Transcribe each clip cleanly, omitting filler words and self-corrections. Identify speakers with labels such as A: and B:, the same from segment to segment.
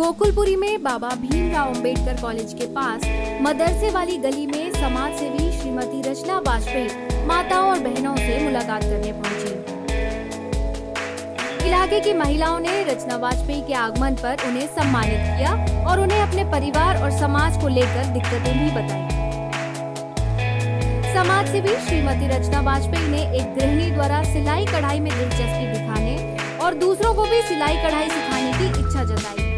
A: गोकुलपुरी में बाबा भीमराव अंबेडकर कॉलेज के पास मदरसे वाली गली में समाज सेवी श्रीमती रचना वाजपेयी माताओं और बहनों से मुलाकात करने पहुंची। इलाके की महिलाओं ने रचना वाजपेयी के आगमन पर उन्हें सम्मानित किया और उन्हें अपने परिवार और समाज को लेकर दिक्कतें भी बताई। समाज सेवी श्रीमती रचना वाजपेयी ने एक गृहिणी द्वारा सिलाई कढ़ाई में दिलचस्पी दिखाने और दूसरों को भी सिलाई कढ़ाई सिखाने की इच्छा जताई।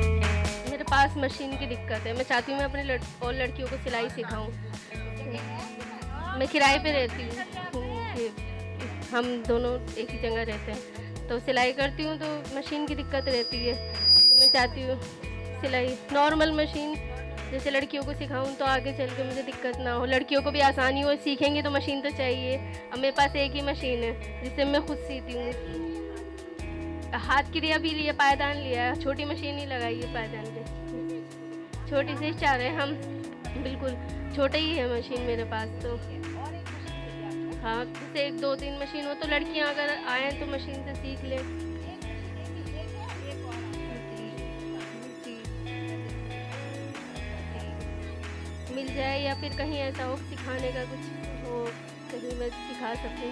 B: मेरे पास मशीन की दिक्कत है, मैं चाहती हूँ मैं अपने और लड़कियों को सिलाई सिखाऊं। मैं किराए पे रहती हूँ, हम दोनों एक ही जगह रहते हैं, तो सिलाई करती हूँ तो मशीन की दिक्कत रहती है। मैं चाहती हूँ सिलाई नॉर्मल मशीन जैसे लड़कियों को सिखाऊं तो आगे चल के मुझे दिक्कत ना हो, लड़कियों को भी आसानी हो। सीखेंगे तो मशीन तो चाहिए। अब मेरे पास एक ही मशीन है जिससे मैं खुद सीती हूँ। हाथ क्रिया भी लिया, पायदान लिया, छोटी मशीन ही लगाई है पायदान पे। छोटी से चाह रहे हैं हम, बिल्कुल छोटा ही है मशीन मेरे पास। तो हाँ, जैसे 1-2-3 मशीन हो तो लड़कियाँ अगर आएँ तो मशीन से सीख लें। मिल जाए या फिर कहीं ऐसा हो सिखाने का कुछ हो, कहीं मैं सिखा सकूँ,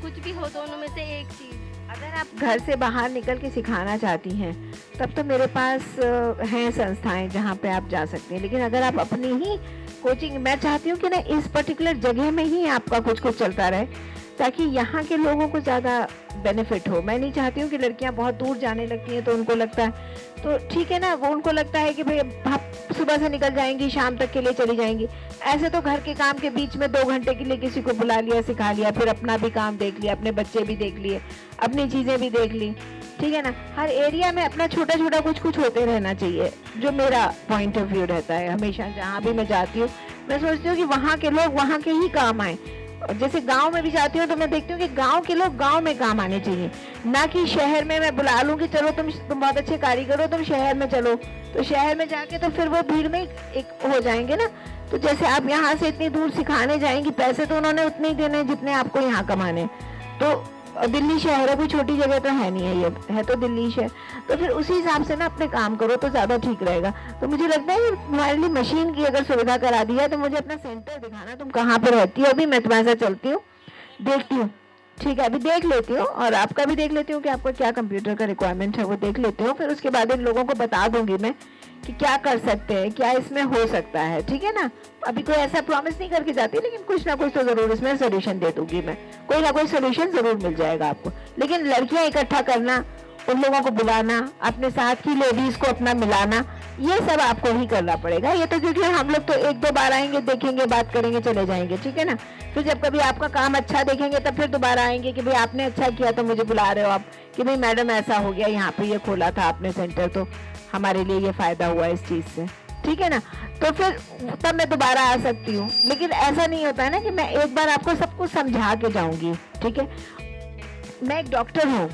B: कुछ भी हो, दोनों में से एक चीज़।
C: अगर आप घर से बाहर निकल के सिखाना चाहती हैं तब तो मेरे पास हैं संस्थाएं जहां पे आप जा सकते हैं, लेकिन अगर आप अपनी ही कोचिंग, मैं चाहती हूँ कि ना इस पर्टिकुलर जगह में ही आपका कुछ चलता रहे ताकि यहाँ के लोगों को ज़्यादा बेनिफिट हो। मैं नहीं चाहती हूँ कि लड़कियाँ बहुत दूर जाने लगती हैं तो उनको लगता है तो ठीक है ना, वो उनको लगता है कि भाई आप सुबह से निकल जाएंगी शाम तक के लिए चली जाएंगी। ऐसे तो घर के काम के बीच में 2 घंटे के लिए किसी को बुला लिया, सिखा लिया, फिर अपना भी काम देख लिया, अपने बच्चे भी देख लिए, अपनी चीज़ें भी देख ली, ठीक है ना। हर एरिया में अपना छोटा छोटा कुछ होते रहना चाहिए, जो मेरा पॉइंट ऑफ व्यू रहता है। हमेशा जहाँ भी मैं जाती हूँ मैं सोचती हूँ कि वहाँ के लोग वहाँ के ही काम आए। जैसे गांव में भी जाती हूँ तो मैं देखती हूँ कि गांव के लोग गांव में काम आने चाहिए, ना कि शहर में मैं बुला लूँ कि चलो तुम बहुत अच्छे कारीगर हो, तुम शहर में चलो, तो शहर में जाके तो फिर वो भीड़ में एक हो जाएंगे ना। तो जैसे आप यहाँ से इतनी दूर सिखाने जाएंगी, पैसे तो उन्होंने उतने ही देने जितने आपको यहाँ कमाने। तो दिल्ली शहर है, कोई छोटी जगह तो है नहीं है, ये है तो दिल्ली शहर। तो फिर उसी हिसाब से ना अपने काम करो तो ज़्यादा ठीक रहेगा। तो मुझे लगता है कि हमारे लिए मशीन की अगर सुविधा करा दी है तो मुझे अपना सेंटर दिखाना, तुम कहाँ पर रहती हो। अभी मैं तुम्हारे साथ चलती हूँ, देखती हूँ, ठीक है, अभी देख लेती हूँ और आपका भी देख लेती हूँ कि आपका क्या कंप्यूटर का रिक्वायरमेंट है, वो देख लेती हूँ। फिर उसके बाद इन लोगों को बता दूंगी मैं कि क्या कर सकते हैं, क्या इसमें हो सकता है, ठीक है ना। अभी कोई ऐसा प्रॉमिस नहीं करके जाती, लेकिन कुछ ना कुछ तो ज़रूर इसमें सोल्यूशन दे दूंगी मैं, कोई ना कोई सोल्यूशन ज़रूर मिल जाएगा आपको। लेकिन लड़कियां इकट्ठा करना, उन लोगों को बुलाना, अपने साथ की लेडीज़ को अपना मिलाना, ये सब आपको ही करना पड़ेगा। ये तो क्योंकि हम लोग तो 1-2 बार आएंगे, देखेंगे, बात करेंगे, चले जाएंगे, ठीक है ना। फिर जब कभी आपका काम अच्छा देखेंगे तब फिर दोबारा आएंगे कि भाई आपने अच्छा किया तो मुझे बुला रहे हो आप, कि भाई मैडम ऐसा हो गया, यहाँ पे ये खोला था आपने सेंटर तो हमारे लिए ये फ़ायदा हुआ इस चीज़ से, ठीक है ना। तो फिर तब मैं दोबारा आ सकती हूँ। लेकिन ऐसा नहीं होता है ना कि मैं एक बार आपको सब कुछ समझा के जाऊँगी, ठीक है। मैं एक डॉक्टर हूँ,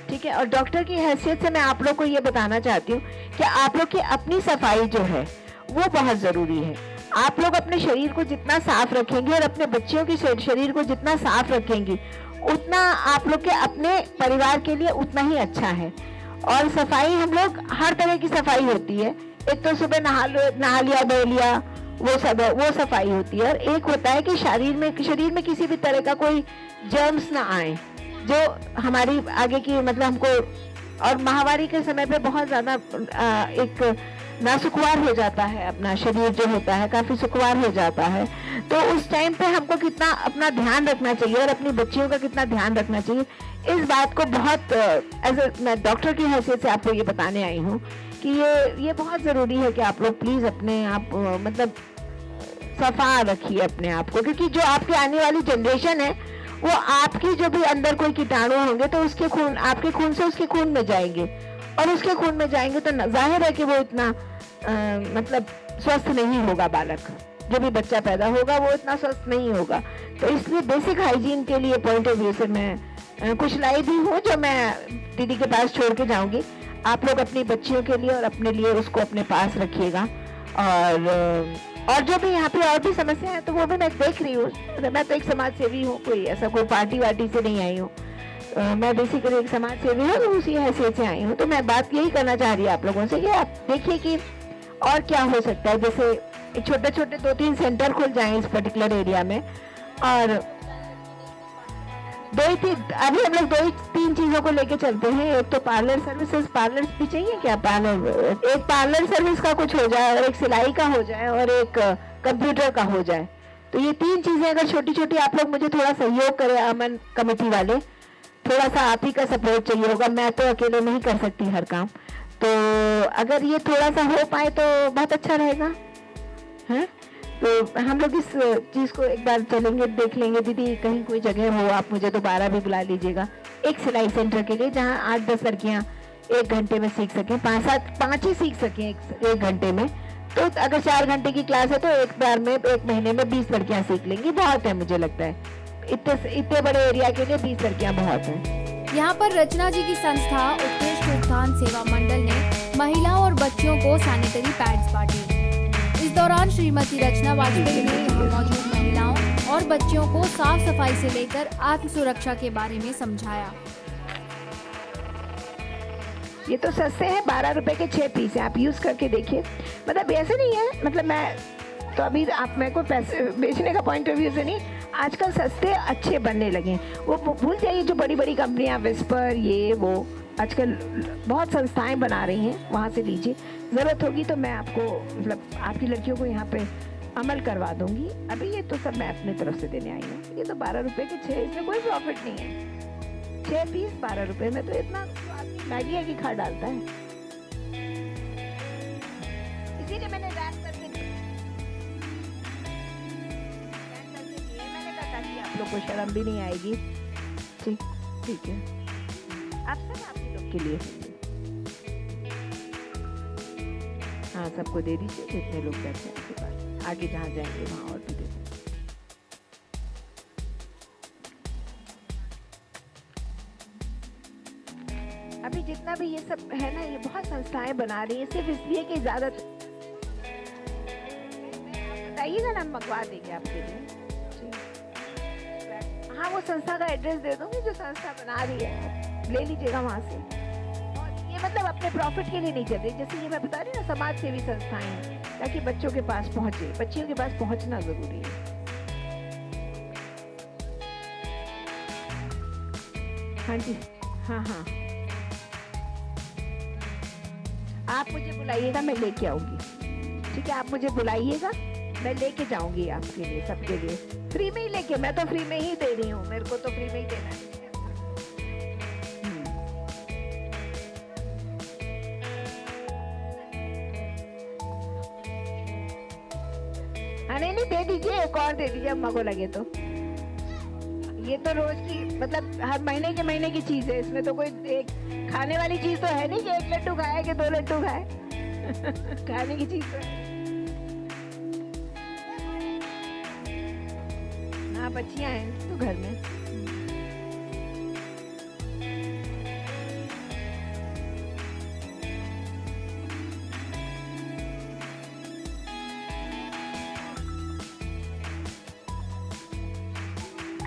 C: ठीक है, और डॉक्टर की हैसियत से मैं आप लोग को ये बताना चाहती हूँ कि आप लोग की अपनी सफाई जो है वो बहुत ज़रूरी है। आप लोग अपने शरीर को जितना साफ रखेंगे और अपने बच्चियों के शरीर को जितना साफ रखेंगी, उतना आप लोग के अपने परिवार के लिए उतना ही अच्छा है। और सफाई, हम लोग हर तरह की सफाई होती है। एक तो सुबह नहा लिया, धो लिया, वो सब है, वो सफाई होती है। और एक होता है कि शरीर में किसी भी तरह का कोई जर्म्स ना आए जो हमारी आगे की, मतलब हमको, और माहवारी के समय पे बहुत ज़्यादा एक नासुखवार हो जाता है, अपना शरीर जो होता है काफ़ी सुखवार हो जाता है। तो उस टाइम पे हमको कितना अपना ध्यान रखना चाहिए और अपनी बच्चियों का कितना ध्यान रखना चाहिए, इस बात को बहुत मैं डॉक्टर की हैसियत से आपको ये बताने आई हूँ कि ये बहुत ज़रूरी है कि आप लोग प्लीज़ अपने आप मतलब सफा रखिए अपने आप को, क्योंकि जो आपकी आने वाली जनरेशन है वो आपकी जो भी अंदर कोई कीटाणु होंगे तो उसके खून, आपके खून से उसके खून में जाएंगे, और उसके खून में जाएंगे तो जाहिर है कि वो इतना मतलब स्वस्थ नहीं होगा। बालक, जो भी बच्चा पैदा होगा वो इतना स्वस्थ नहीं होगा। तो इसलिए बेसिक हाइजीन के लिए पॉइंट ऑफ व्यू से मैं कुछ लाई भी हूँ जो मैं दीदी के पास छोड़ के जाऊँगी। आप लोग अपनी बच्चियों के लिए और अपने लिए उसको अपने पास रखिएगा। और जो भी यहाँ पे और भी समस्या है तो वो भी मैं देख रही हूँ। मैं तो एक समाज सेवी हूँ, कोई ऐसा कोई पार्टी वार्टी से नहीं आई हूँ। मैं बेसिकली एक समाज सेवी हूँ, उसी हैसियत से आई हूँ। तो मैं बात यही करना चाह रही हूँ आप लोगों से कि आप देखिए कि और क्या हो सकता है। जैसे छोटे छोटे 2-3 सेंटर खुल जाएं इस पर्टिकुलर एरिया में, और अभी हम लोग 2-3 चीज़ों को लेके चलते हैं। एक तो पार्लर सर्विसेज, पार्लर भी चाहिए क्या, पार्लर, एक पार्लर सर्विस का कुछ हो जाए, और एक सिलाई का हो जाए, और एक कंप्यूटर का हो जाए। तो ये 3 चीज़ें अगर छोटी छोटी आप लोग मुझे थोड़ा सहयोग करें, अमन कमेटी वाले, थोड़ा सा आप ही का सपोर्ट चाहिए होगा, मैं तो अकेले नहीं कर सकती हर काम। तो अगर ये थोड़ा सा हो पाए तो बहुत अच्छा रहेगा, है। तो हम लोग इस चीज़ को एक बार चलेंगे, देख लेंगे। दीदी कहीं कोई जगह हो, आप मुझे दोबारा भी बुला लीजिएगा एक सिलाई सेंटर के लिए, जहाँ 8-10 लड़कियाँ 1 घंटे में सीख सकें, 5 ही सीख सकें 1 घंटे में। तो अगर 4 घंटे की क्लास है तो एक बार में 1 महीने में 20 लड़कियाँ सीख लेंगी, बहुत है मुझे लगता है। इतने बड़े एरिया के लिए 20 लड़कियाँ बहुत हैं।
A: यहाँ पर रचना जी की संस्था उत्कृष्ट उत्थान सेवा मंडल ने महिलाओं और बच्चियों को सैनिटरी पैड्स बांटे। इस दौरान श्रीमती रचना वाजपेयी ने यहाँ मौजूद महिलाओं और बच्चियों को साफ सफाई से लेकर आत्म सुरक्षा के बारे में समझाया।
C: ये तो सस्ते हैं, 12 रुपए के 6 पीस है, आप यूज करके देखिए। मतलब ऐसे नहीं है, मतलब मैं तो अभी आप मेरे को पैसे बेचने का पॉइंट ऑफ व्यू से नहीं, आजकल सस्ते अच्छे बनने लगे। वो भूल जाइए जो बड़ी बड़ी कंपनियां, विस्पर, ये वो, आजकल बहुत संस्थाएं बना रही हैं, वहाँ से लीजिए। ज़रूरत होगी तो मैं आपको, मतलब आपकी लड़कियों को यहाँ पे अमल करवा दूंगी। अभी ये तो सब मैं अपने तरफ से देने आई हूँ। ये तो 12 रुपए के 6, इसमें कोई प्रॉफिट नहीं है। 6 पीस 12 रुपए में, तो इतना आदमी मैगी की खा डालता है। इसीलिए मैंने रैप करके दिए, मैंने कहा ताकि आप लोग को शर्म भी नहीं आएगी। ठीक है, आप सब आप लोग के लिए, हाँ सबको दे दीजिए जितने लोग बैठे हैं आपके पास। आगे जहाँ जाएंगे वहाँ और भी दे दें। अभी जितना भी ये सब है ना, ये बहुत संस्थाएं बना रही हैं, सिर्फ इसलिए कि ज़्यादा बताइएगा ना, मंगवा देंगे आपके लिए। हाँ, वो संस्था का एड्रेस दे दूंगी जो संस्था बना रही है, ले लीजिएगा वहाँ से। और ये मतलब अपने प्रॉफिट के लिए नहीं चल रही, जैसे ये मैं बता रही हूँ ना, समाज सेवी संस्थाएं हैं, ताकि बच्चों के पास पहुँचे। बच्चियों के पास पहुँचना जरूरी है। हाँ जी, हाँ, आप मुझे बुलाइएगा, मैं लेके आऊंगी। ठीक है, आप मुझे बुलाइएगा, मैं लेके जाऊंगी आपके लिए, सबके लिए फ्री में ही लेके। मैं तो फ्री में ही दे रही हूँ, मेरे को तो फ्री में ही देना है। नहीं, दे दीजिए, एक और दे दीजिए अम्मा को लगे तो। ये तो रोज की, मतलब हर महीने की चीज है, इसमें तो कोई एक खाने वाली चीज तो है नहीं कि 1 लड्डू खाए कि 2 लड्डू खाए। खाने की चीज तो है ना, बच्चियां हैं तो घर में।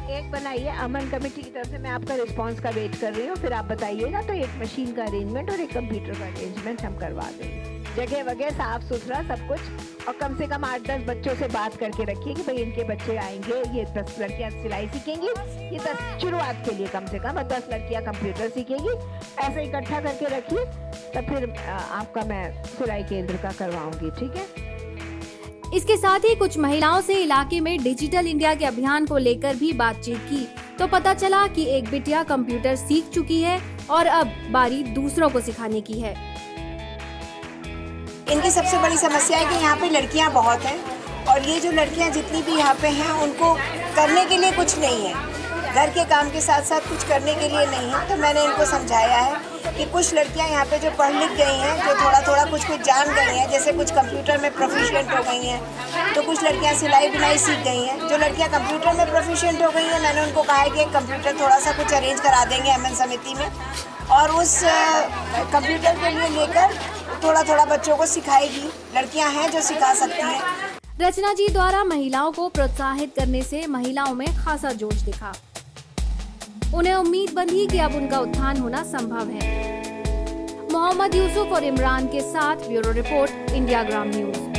C: एक बनाइए, अमन कमेटी की तरफ से मैं आपका रिस्पांस का वेट कर रही हूँ। फिर आप बताइएगा तो एक मशीन का अरेंजमेंट और एक कंप्यूटर का अरेंजमेंट हम करवा देंगे। जगह वगैरह साफ सुथरा सब कुछ, और कम से कम 8-10 बच्चों से बात करके रखिए कि भाई इनके बच्चे आएंगे, ये 10 लड़कियाँ सिलाई सीखेंगी, ये 10 शुरुआत के लिए कम से कम, और 10 लड़कियाँ कंप्यूटर सीखेंगी। ऐसे इकट्ठा करके रखिए, तब फिर आपका मैं सिलाई केंद्र का करवाऊंगी। ठीक है।
A: इसके साथ ही कुछ महिलाओं से इलाके में डिजिटल इंडिया के अभियान को लेकर भी बातचीत की, तो पता चला कि एक बिटिया कंप्यूटर सीख चुकी है और अब बारी दूसरों को सिखाने की है।
D: इनकी सबसे बड़ी समस्या है कि यहाँ पे लड़कियाँ बहुत हैं, और ये जो लड़कियाँ जितनी भी यहाँ पे हैं उनको करने के लिए कुछ नहीं है, घर के काम के साथ साथ कुछ करने के लिए नहीं है। तो मैंने इनको समझाया है कि कुछ लड़कियां यहाँ पे जो पढ़ लिख गई हैं, जो थोड़ा कुछ जान गई हैं, जैसे कुछ कंप्यूटर में प्रोफिशिएंट हो गई हैं, तो कुछ लड़कियां सिलाई बुनाई सीख गई हैं। जो लड़कियां कंप्यूटर में प्रोफिशिएंट हो गई हैं, मैंने उनको कहा है कि कंप्यूटर थोड़ा सा कुछ अरेंज करा देंगे अमन समिति में, और उस कंप्यूटर के लिए लेकर थोड़ा बच्चों को सिखाएगी। लड़कियाँ हैं जो सिखा सकती हैं।
A: रचना जी द्वारा महिलाओं को प्रोत्साहित करने से महिलाओं में खासा जोश दिखा। उन्हें उम्मीद बंधी कि अब उनका उत्थान होना संभव है। मोहम्मद यूसुफ और इमरान के साथ ब्यूरो रिपोर्ट, इंडिया ग्राम न्यूज।